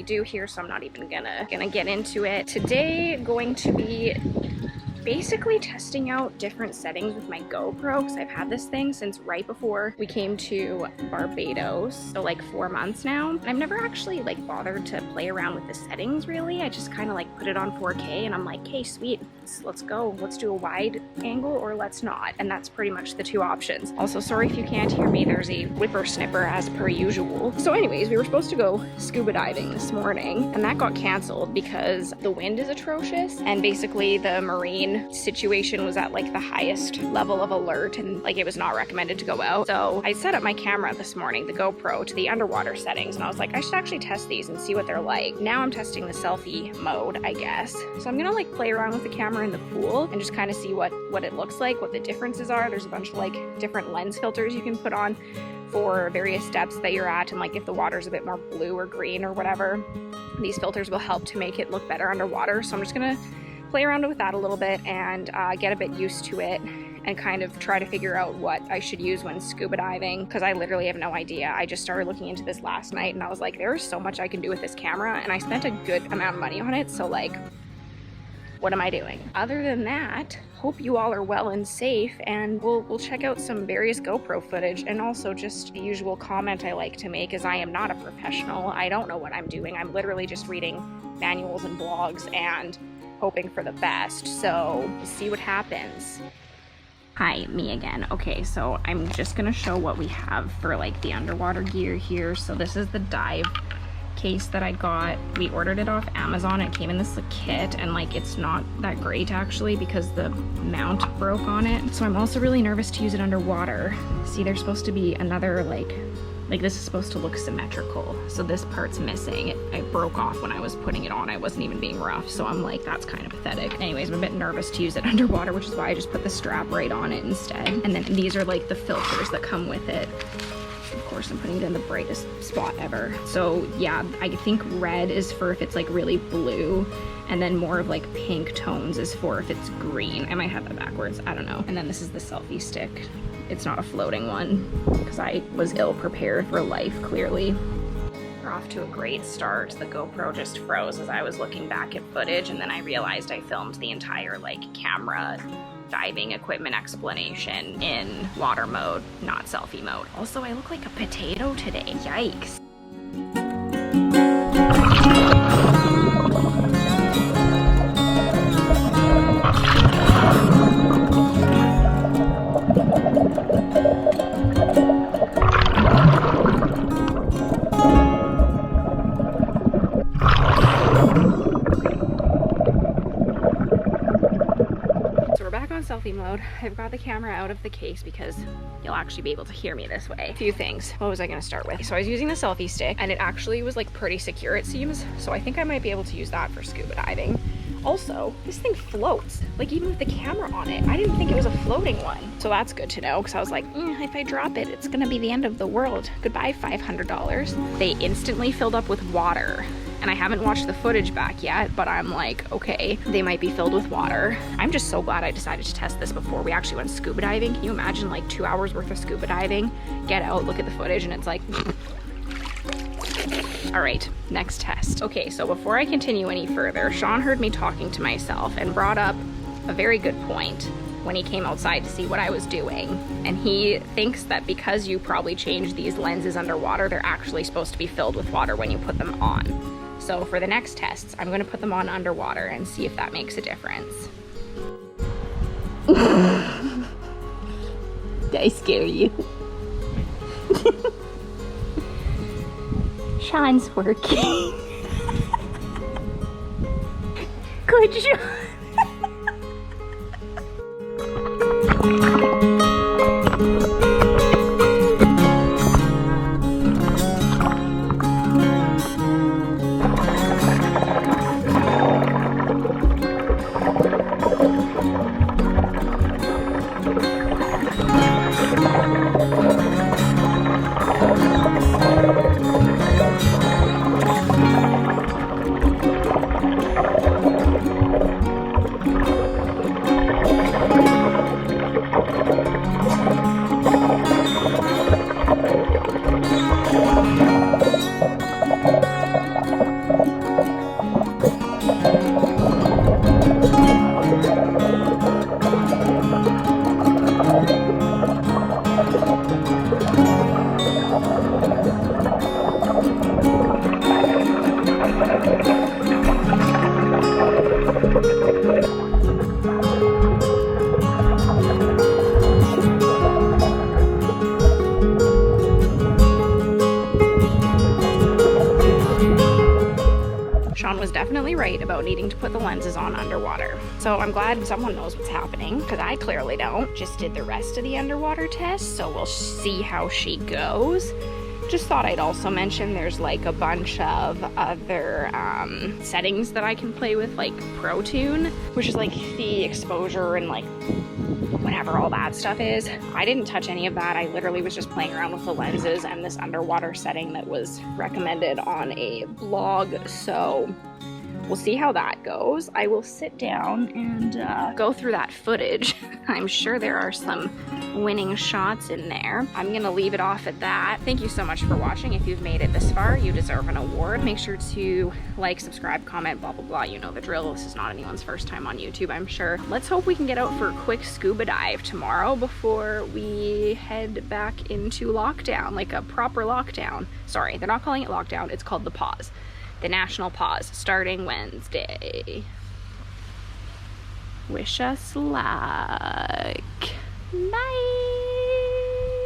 we do here, so I'm not even gonna get into it. Today, going to be basically testing out different settings with my GoPro, because I've had this thing since right before we came to Barbados, so like 4 months now. I've never actually like bothered to play around with the settings really. I just kind of like put it on 4K and I'm like, okay, sweet, let's go. Let's do a wide angle or let's not. And that's pretty much the two options. Also, sorry if you can't hear me, there's a whippersnapper as per usual. So anyways, we were supposed to go scuba diving this morning and that got canceled because the wind is atrocious and basically the marine situation was at like the highest level of alert and like it was not recommended to go out. So I set up my camera this morning, the GoPro, to the underwater settings, and I was like, I should actually test these and see what they're like. Now I'm testing the selfie mode, I guess. So I'm gonna like play around with the camera in the pool and just kind of see what it looks like, what the differences are. There's a bunch of like different lens filters you can put on for various depths that you're at, and like if the water's a bit more blue or green or whatever, these filters will help to make it look better underwater. So I'm just gonna play around with that a little bit and get a bit used to it and kind of try to figure out what I should use when scuba diving, because I literally have no idea. I just started looking into this last night and I was like, there's so much I can do with this camera, and I spent a good amount of money on it, so like, what am I doing? Other than that, hope you all are well and safe, and we'll check out some various GoPro footage. And also just the usual comment I like to make is I am not a professional. I don't know what I'm doing. I'm literally just reading manuals and blogs and hoping for the best, so see what happens. Hi, me again. Okay, so I'm just gonna show what we have for like the underwater gear here. So this is the dive case that I got. We ordered it off Amazon. It came in this kit, and like it's not that great actually because the mount broke on it. So I'm also really nervous to use it underwater. See, there's supposed to be another like this is supposed to look symmetrical, so this part's missing. It broke off when I was putting it on. I wasn't even being rough, so I'm like, that's kind of pathetic. Anyways, I'm a bit nervous to use it underwater, which is why I just put the strap right on it instead. And then these are like the filters that come with it. Of course, I'm putting it in the brightest spot ever. So yeah, I think red is for if it's like really blue, and then more of like pink tones is for if it's green. I might have that backwards, I don't know. And then this is the selfie stick. It's not a floating one because I was ill prepared for life, clearly. We're off to a great start. The GoPro just froze as I was looking back at footage, and then I realized I filmed the entire like camera diving equipment explanation in water mode, not selfie mode. Also, I look like a potato today. Yikes. Selfie mode. I've got the camera out of the case because you'll actually be able to hear me this way. A few things. What was I going to start with? So I was using the selfie stick and it actually was like pretty secure, it seems. So I think I might be able to use that for scuba diving. Also, this thing floats, like even with the camera on it. I didn't think it was a floating one. So that's good to know, because I was like, if I drop it, it's gonna be the end of the world. Goodbye, $500. They instantly filled up with water. And I haven't watched the footage back yet, but I'm like, okay, they might be filled with water. I'm just so glad I decided to test this before we actually went scuba diving. Can you imagine like 2 hours worth of scuba diving? Get out, look at the footage, and it's like, all right, next test. Okay, so before I continue any further, Sean heard me talking to myself and brought up a very good point when he came outside to see what I was doing. And he thinks that because you probably changed these lenses underwater, they're actually supposed to be filled with water when you put them on. So for the next tests, I'm gonna put them on underwater and see if that makes a difference. Did I scare you? Sean's working. Good job. Was definitely right about needing to put the lenses on underwater. So I'm glad someone knows what's happening, because I clearly don't. Just did the rest of the underwater test, so we'll see how she goes. Just thought I'd also mention there's like a bunch of other settings that I can play with, like Pro Tune, which is like the exposure and like whatever all that stuff is. I didn't touch any of that. I literally was just playing around with the lenses and this underwater setting that was recommended on a blog. So we'll see how that goes. I will sit down and go through that footage. I'm sure there are some winning shots in there. I'm gonna leave it off at that. Thank you so much for watching. If you've made it this far, you deserve an award. Make sure to like, subscribe, comment, blah, blah, blah. You know the drill. This is not anyone's first time on YouTube, I'm sure. Let's hope we can get out for a quick scuba dive tomorrow before we head back into lockdown, like a proper lockdown. Sorry, they're not calling it lockdown. It's called the pause. The national pause, starting Wednesday. Wish us luck. Bye.